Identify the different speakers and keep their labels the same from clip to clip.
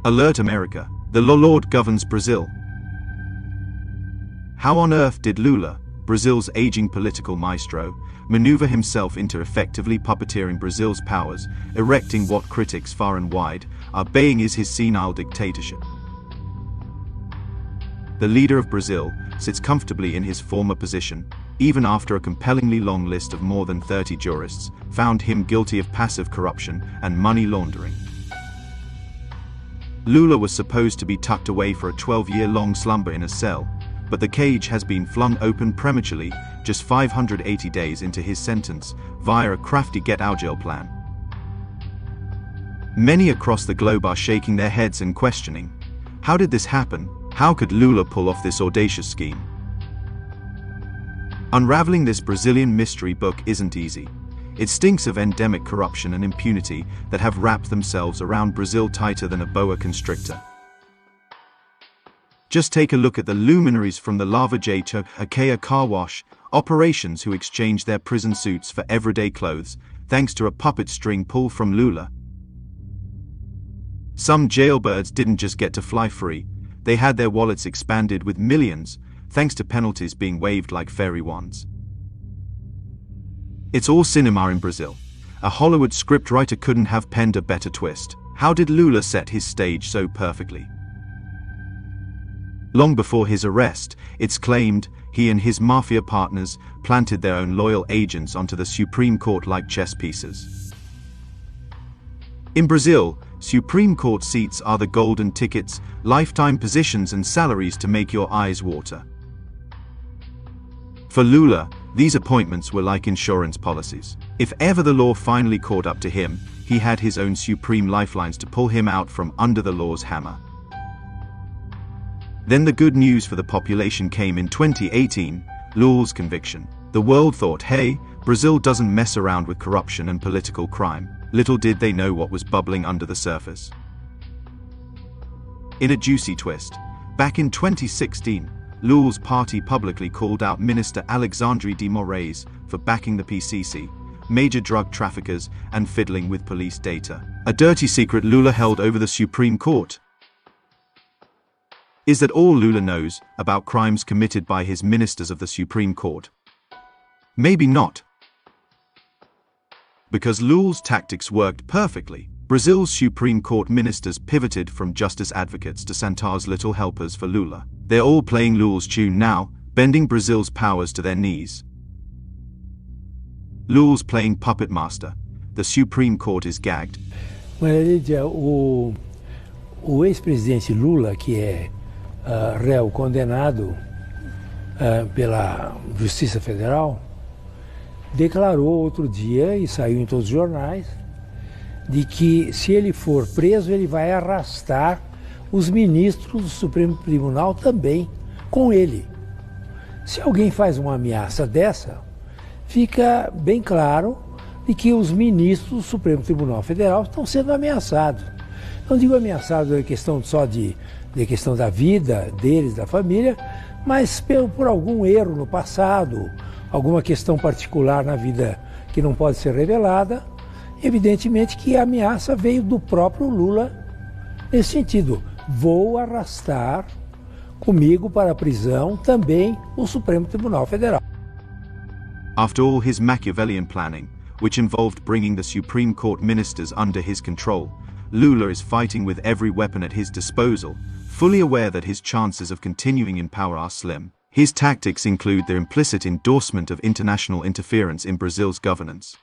Speaker 1: Alert America, the Lord governs Brazil. How on earth did Lula, Brazil's aging political maestro, maneuver himself into effectively puppeteering Brazil's powers, erecting what critics far and wide are baying is his senile dictatorship? The leader of Brazil sits comfortably in his former position, even after a compellingly long list of more than 30 jurists found him guilty of passive corruption and money laundering. Lula was supposed to be tucked away for a 12-year-long slumber in a cell, but the cage has been flung open prematurely just 580 days into his sentence via a crafty get-out-jail plan. Many across the globe are shaking their heads and questioning, how did this happen? How could Lula pull off this audacious scheme? Unraveling this Brazilian mystery book isn't easy. It stinks of endemic corruption and impunity that have wrapped themselves around Brazil tighter than a boa constrictor. Just take a look at the luminaries from the Lava Jato Akea car wash operations who exchanged their prison suits for everyday clothes, thanks to a puppet string pull from Lula. Some jailbirds didn't just get to fly free, they had their wallets expanded with millions, thanks to penalties being waived like fairy wands. It's all cinema in Brazil. A Hollywood scriptwriter couldn't have penned a better twist. How did Lula set his stage so perfectly? Long before his arrest, it's claimed, he and his mafia partners planted their own loyal agents onto the Supreme Court like chess pieces. In Brazil, Supreme Court seats are the golden tickets, lifetime positions and salaries to make your eyes water. For Lula, these appointments were like insurance policies. If ever the law finally caught up to him, he had his own supreme lifelines to pull him out from under the law's hammer. Then the good news for the population came in 2018, Lula's conviction. The world thought, hey, Brazil doesn't mess around with corruption and political crime. Little did they know what was bubbling under the surface. In a juicy twist, back in 2016, Lula's party publicly called out Minister Alexandre de Moraes for backing the PCC, major drug traffickers, and fiddling with police data. A dirty secret Lula held over the Supreme Court. Is that all Lula knows about crimes committed by his ministers of the Supreme Court? Maybe not. Because Lula's tactics worked perfectly, Brazil's Supreme Court ministers pivoted from justice advocates to Santar's little helpers for Lula. They're all playing Lula's tune now, bending Brazil's powers to their knees. Lula's playing puppet master. The Supreme Court is gagged.
Speaker 2: O ex-presidente Lula, que é réu condenado pela Justiça Federal, declarou outro dia, e saiu em todos os jornais, de que se ele for preso, ele vai arrastar os ministros do Supremo Tribunal também com ele. Se alguém faz uma ameaça dessa, fica bem claro de que os ministros do Supremo Tribunal Federal estão sendo ameaçados. Não digo ameaçados na questão só de questão da vida deles, da família, mas por algum erro no passado, alguma questão particular na vida que não pode ser revelada. Evidentemente que a ameaça veio do próprio Lula nesse sentido. Vou arrastar comigo para a prisão também o Supremo Tribunal Federal.
Speaker 1: After all his Machiavellian planning, which involved bringing the Supreme Court ministers under his control, Lula is fighting with every weapon at his disposal, fully aware that his chances of continuing in power are slim. His tactics include the implicit endorsement of international interference in Brazil's governance.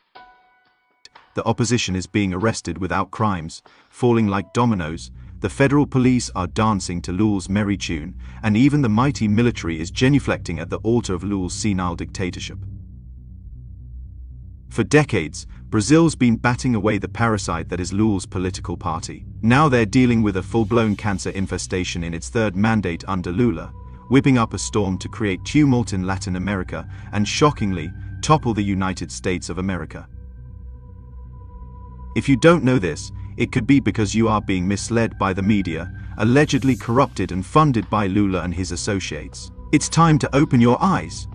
Speaker 1: The opposition is being arrested without crimes, falling like dominoes, the federal police are dancing to Lula's merry tune, and even the mighty military is genuflecting at the altar of Lula's senile dictatorship. For decades, Brazil's been batting away the parasite that is Lula's political party. Now they're dealing with a full-blown cancer infestation in its third mandate under Lula, whipping up a storm to create tumult in Latin America and, shockingly, topple the United States of America. If you don't know this, it could be because you are being misled by the media, allegedly corrupted and funded by Lula and his associates. It's time to open your eyes.